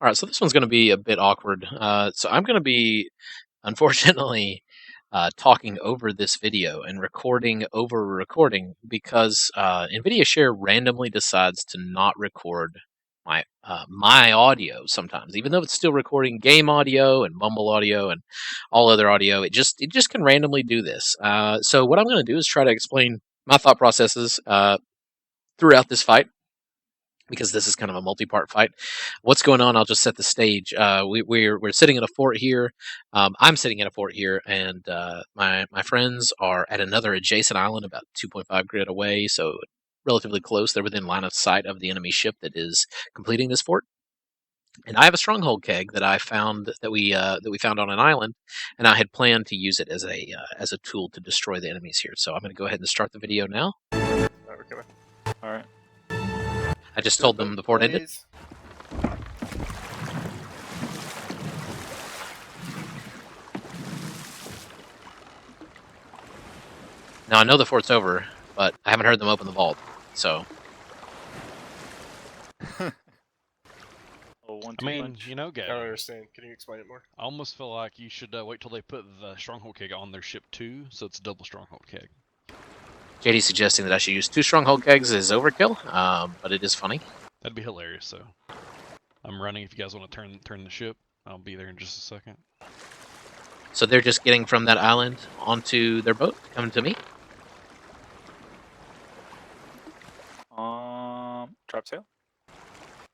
All right, so this one's going to be a bit awkward. So I'm going to be, unfortunately, talking over this video and recording over recording because NVIDIA Share randomly decides to not record my audio sometimes, even though it's still recording game audio and mumble audio and all other audio. It just can randomly do this. So what I'm going to do is try to explain my thought processes throughout this fight, because this is kind of a multi-part fight. What's going on? I'll just set the stage. We're sitting in a fort here. I'm sitting in a fort here, and my friends are at another adjacent island, about 2.5 grid away, so relatively close. They're within line of sight of the enemy ship that is completing this fort. And I have a stronghold keg that I found that we found on an island, and I had planned to use it as a tool to destroy the enemies here. So I'm going to go ahead and start the video now. All right. I just told them the fort ended. Now I know the fort's over, but I haven't heard them open the vault, so. I mean, you know, Gavin, I don't understand. Can you explain it more? I almost feel like you should wait till they put the stronghold keg on their ship too, so it's a double stronghold keg. JD suggesting that I should use 2 stronghold kegs is overkill, but it is funny. That'd be hilarious. So, I'm running. If you guys want to turn the ship, I'll be there in just a second. So they're just getting from that island onto their boat, coming to me. Drop sail?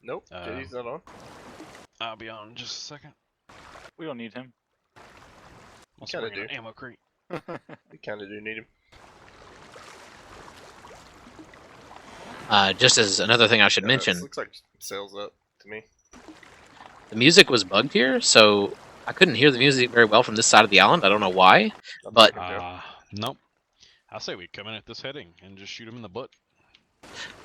Nope. JD's not on. I'll be on in just a second. We don't need him. I'll bring an ammo crate. We kind of do need him. Just as another thing I should mention, Looks like sails up to me. the music was bugged here, so I couldn't hear the music very well from this side of the island. I don't know why, but nope. I say we come in at this heading and just shoot him in the butt.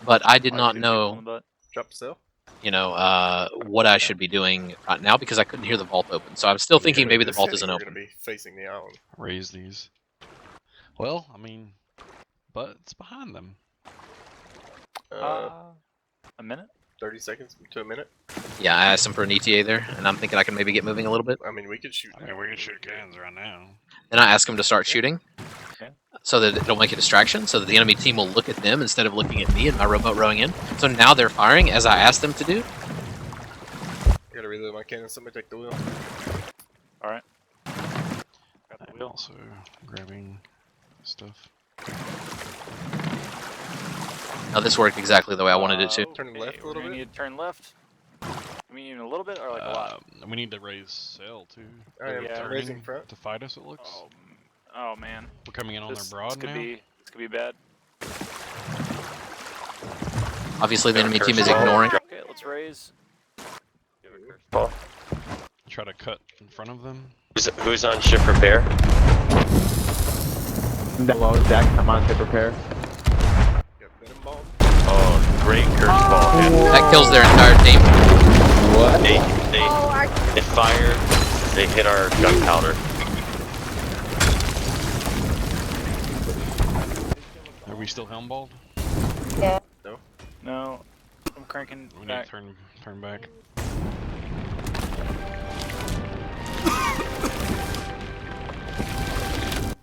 But I did not know, Drop sail. you know, what I should be doing right now because I couldn't hear the vault open. So I'm still thinking maybe the vault isn't open. We're gonna be facing the island. Raise these. Well, I mean, but it's behind them. A minute? 30 seconds to a minute. Yeah, I asked him for an ETA there, and I'm thinking I can maybe get moving a little bit. I mean, we could shoot. I mean, we can shoot cannons right now. Then I ask him to start shooting, Okay. so that it'll make a distraction, so that the enemy team will look at them instead of looking at me and my rowboat rowing in. So now they're firing as I asked them to do. I gotta reload my cannon. Somebody take the wheel. All right. Got the wheel. Also grabbing stuff. Now this worked exactly the way I wanted it to. Turn left a little bit. We need to turn left. I mean, even a little bit or like a lot? We need to raise sail too. I am Yeah. raising front. To fight us, it looks. Oh man. We're coming in on their broad this could now. This could be bad. Obviously the enemy team is ignoring. Okay, let's raise. Try to cut in front of them. Who's on ship repair? Below deck, I'm on ship repair. Got venom bomb. Oh, great curse ball. That kills their entire team. What? They fired. They hit our gunpowder. Are we still helmballed? No. I'm cranking We need back. to turn back.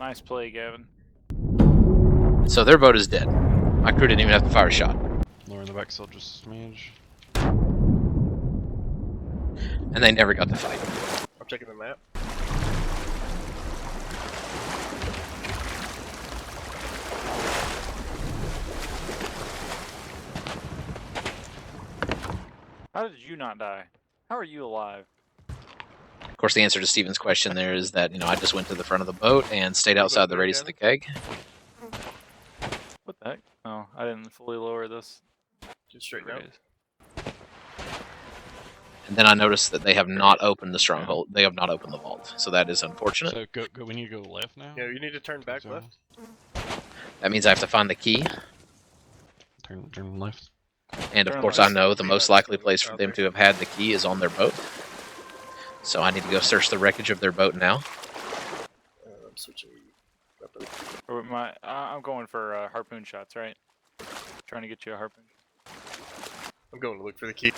Nice play, Gavin. So their boat is dead. My crew didn't even have to fire a shot. Lowering the back sail just a smidge. And they never got to fight. I'm checking the map. How did you not die? How are you alive? Of course, the answer to Steven's question there is that, you know, I just went to the front of the boat and stayed outside the radius of the keg. What the heck? Oh, I didn't fully lower this. Just straight down. And then I noticed that they have not opened the stronghold. They have not opened the vault. So that is unfortunate. So go. We need to go left now. Yeah, you need to turn back So, left. That means I have to find the key. Turn left. And of Turn course, left. I know the most likely place for them to have had the key is on their boat. So I need to go search the wreckage of their boat now. I'm switching. I'm going for harpoon shots, right? Trying to get you a harpoon. I'm going to look for the key.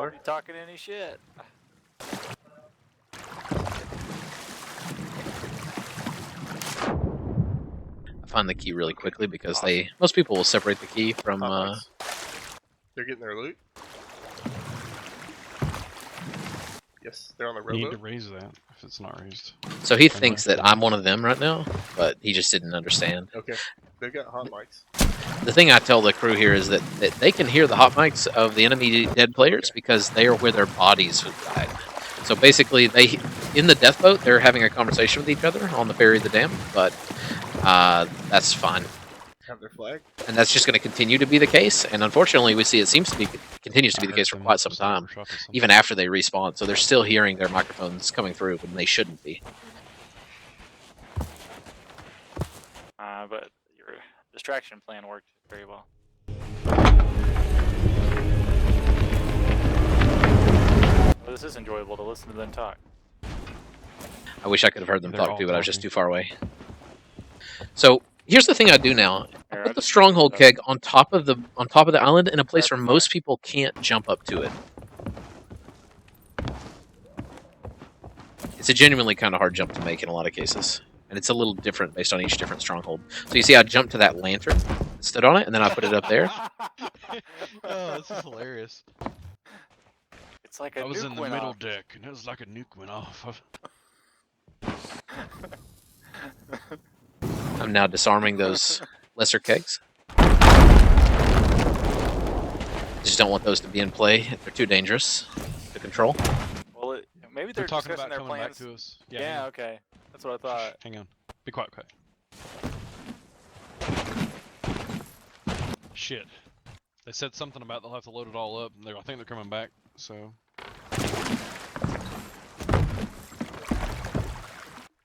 water. Don't be talking any shit. I find the key really quickly because Awesome. most people will separate the key from. Hot mics. They're getting their loot. Yes, they're on the You need to rowboat. raise that if it's not raised. So he thinks that I'm one of them right now, but he just didn't understand. Okay, they've got hot mics. The thing I tell the crew here is that they can hear the hot mics of the enemy dead players because they are where their bodies have died. So basically, in the death boat, they're having a conversation with each other on the ferry of the dam, but that's fine. Have their flag. And that's just going to continue to be the case. And unfortunately, we see it continues to be the case for quite some time, even after they respawn. So they're still hearing their microphones coming through when they shouldn't be. But your distraction plan worked very well. Well, this is enjoyable to listen to them talk. I wish I could have heard them They're talk all too, but I was just talking. too far away. So here's the thing I do now. I Here, put I the just- stronghold keg on top of the island in a place where most people can't jump up to it. It's a genuinely kind of hard jump to make in a lot of cases. And it's a little different based on each different stronghold. So you see I jumped to that lantern, stood on it, and then I put it up there. Oh, this is hilarious. It's like a I was nuke in the went middle off. deck, and it was like a nuke went off. I'm now disarming those lesser kegs. Just don't want those to be in play. They're too dangerous to control. Well, maybe They're they're talking discussing about their coming plans. back to us. Yeah, okay. That's what I thought. Hang on. Be quiet, quiet. Shit. They said something about they'll have to load it all up, and I think they're coming back, so...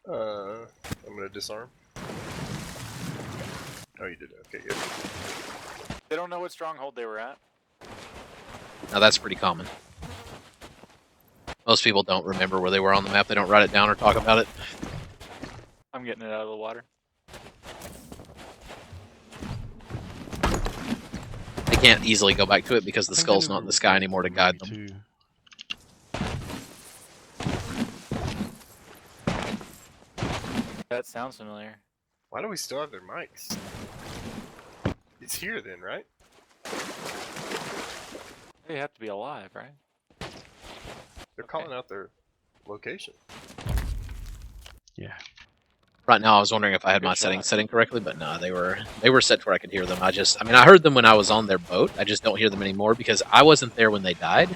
I'm gonna disarm. Oh, you did. Okay, good. They don't know what stronghold they were at. Now that's pretty common. Most people don't remember where they were on the map. They don't write it down or talk about it. I'm getting it out of the water. They can't easily go back to it because the I think skull's they knew not in we the were sky going anymore to for guide maybe them. That sounds familiar. Why do we still have their mics? It's here then, right? They have to be alive, right? They're calling out their location. Yeah. Right now, I was wondering if I had Good my shot. settings set in correctly, but no, they were set to where I could hear them. I mean, I heard them when I was on their boat. I just don't hear them anymore because I wasn't there when they died.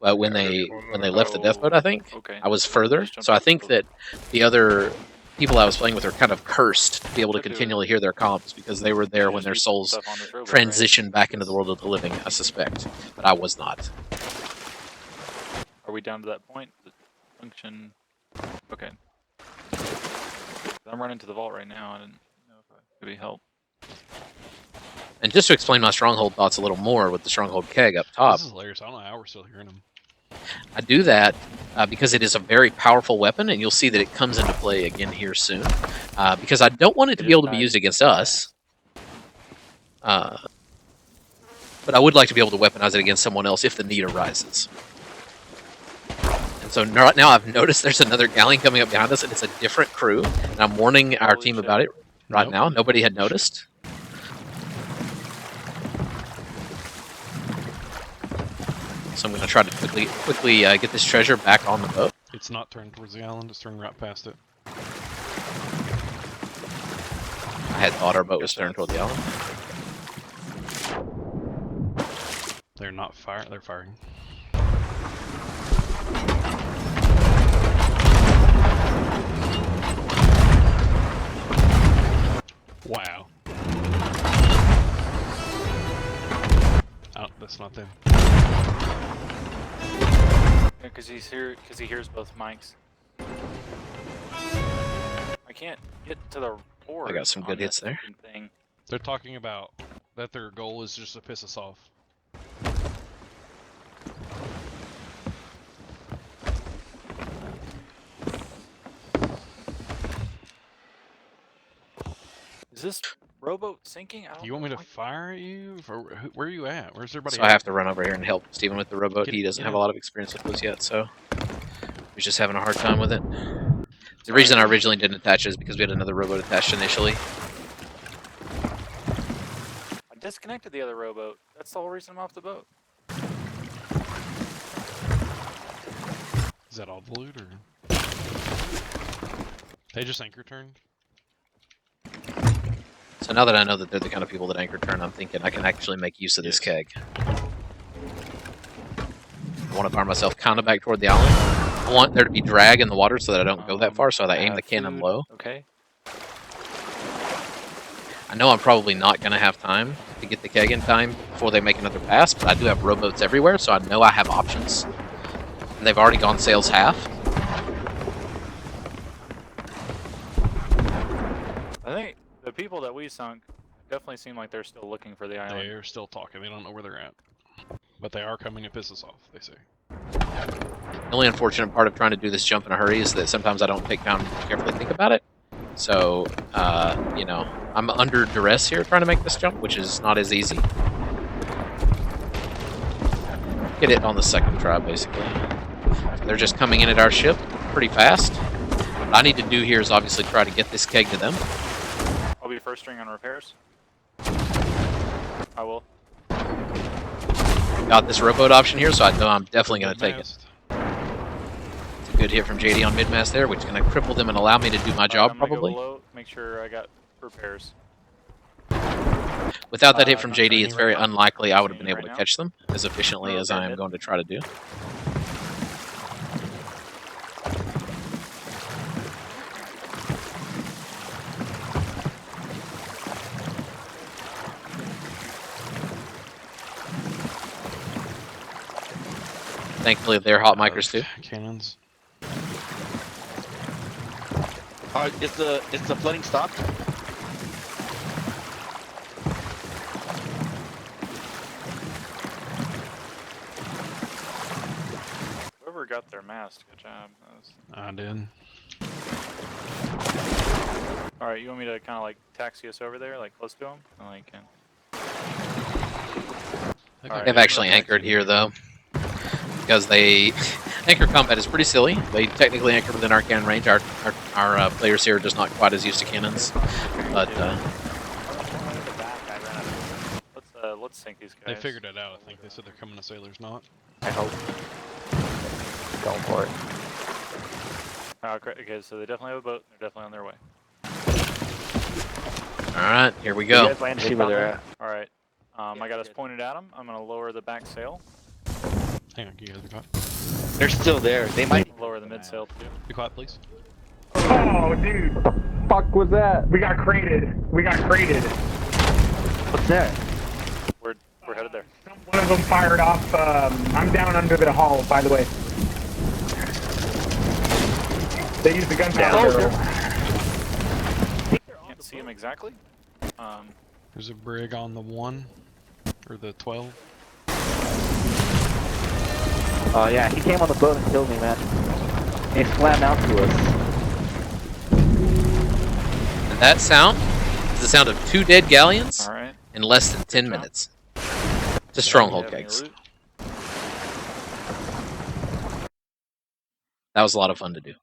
But when Yeah, they left the death boat, I think Okay. I was further. Just jumped So I off the think boat. that the other people I was playing with are kind of cursed to be able to Okay. continually hear their comms because they were there when Just their keep souls stuff on this rowboat, right? transitioned back into the world of the living. I suspect, but I was not. Are we down to that point? The function. Okay. I'm running to the vault right now. I didn't know if I could be help. And just to explain my stronghold thoughts a little more with the stronghold keg up top, This is hilarious. I don't know how we're still hearing them. I do that because it is a very powerful weapon, and you'll see that it comes into play again here soon. Because I don't want it to be able to be used against us, but I would like to be able to weaponize it against someone else if the need arises. And so right now I've noticed there's another galleon coming up behind us, and it's a different crew, and I'm warning our Holy team shit. about it right Nope. now. Nobody had noticed. So I'm going to try to quickly get this treasure back on the boat. It's not turned towards the island, it's turned right past it. I had thought our boat was turned toward the island. They're not firing, they're firing. Wow. Oh, that's not them. Yeah, because he's here. Because he hears both mics. I can't get to the board. I got some good on hits this there. fucking Thing. They're talking about that their goal is just to piss us off. Is this rowboat sinking? I don't You want me to know. fire at you? Where are you at? Where's everybody So at? I have to run over here and help Steven with the rowboat. Get- He doesn't get have in. a lot of experience with those yet, so he's just having a hard time with it. The reason I originally didn't attach it is because we had another rowboat attached initially. I disconnected the other rowboat. That's the whole reason I'm off the boat. Is that all the loot, or? They just anchor turned? So now that I know that they're the kind of people that anchor turn, I'm thinking I can actually make use of this keg. I want to power myself kind of back toward the island. I want there to be drag in the water so that I don't go that far, so I aim the cannon food. low. Okay. I know I'm probably not going to have time to get the keg in time before they make another pass, but I do have rowboats everywhere, so I know I have options. And they've already gone sails half. I think the people that we sunk definitely seem like they're still looking for the island. They're still talking. They don't know where they're at. But they are coming to piss us off, they say. The only unfortunate part of trying to do this jump in a hurry is that sometimes I don't take time to carefully think about it. So, you know, I'm under duress here trying to make this jump, which is not as easy. Get it on the second try, basically. So they're just coming in at our ship pretty fast. What I need to do here is obviously try to get this keg to them. I'll be first string on repairs. I will. Got this rowboat option here, so I know I'm definitely going to take it. Mast. It's a good hit from JD on mid-mast there, which is going to cripple them and allow me to do my job, I'm gonna probably. Go below, make sure I got repairs. Without that hit from not JD, training it's very right now. unlikely I would have been Training able to right catch them as efficiently Oh, as okay, I am hit. going to try to do. Thankfully, they're hot micros too. Cannons. Is the flooding stopped? Whoever got their mast, good job. I did. All right, you want me to kind of like taxi us over there, like close to them? Like, They've actually anchored here though, because they anchor combat is pretty silly. They technically anchor within our cannon range. Our players here are just not quite as used to cannons, but let's sink these guys. They figured it out, I think. They said they're coming to Sailor's Knot. I hope. Going for it. Okay, so they definitely have a boat. They're definitely on their way. all right, here we You go. guys land See safe where out they're there? at. All right, I got us pointed at them. I'm gonna lower the back sail, Hang on, you guys be quiet. They're still there. They might. lower the mid sail too. Be quiet, please. Oh, dude, What the fuck was that? we got crated. We got crated. What's that? We're headed there. One of them fired off. I'm down under the hull, by the way. They used the gunpowder barrel. Can't see them exactly. There's a brig on the 1, or the 12. Oh yeah, he came on the boat and killed me, man. He slammed out to us. And that sound is the sound of 2 dead galleons All right. in less than 10 minutes. It's a stronghold, kegs. That was a lot of fun to do.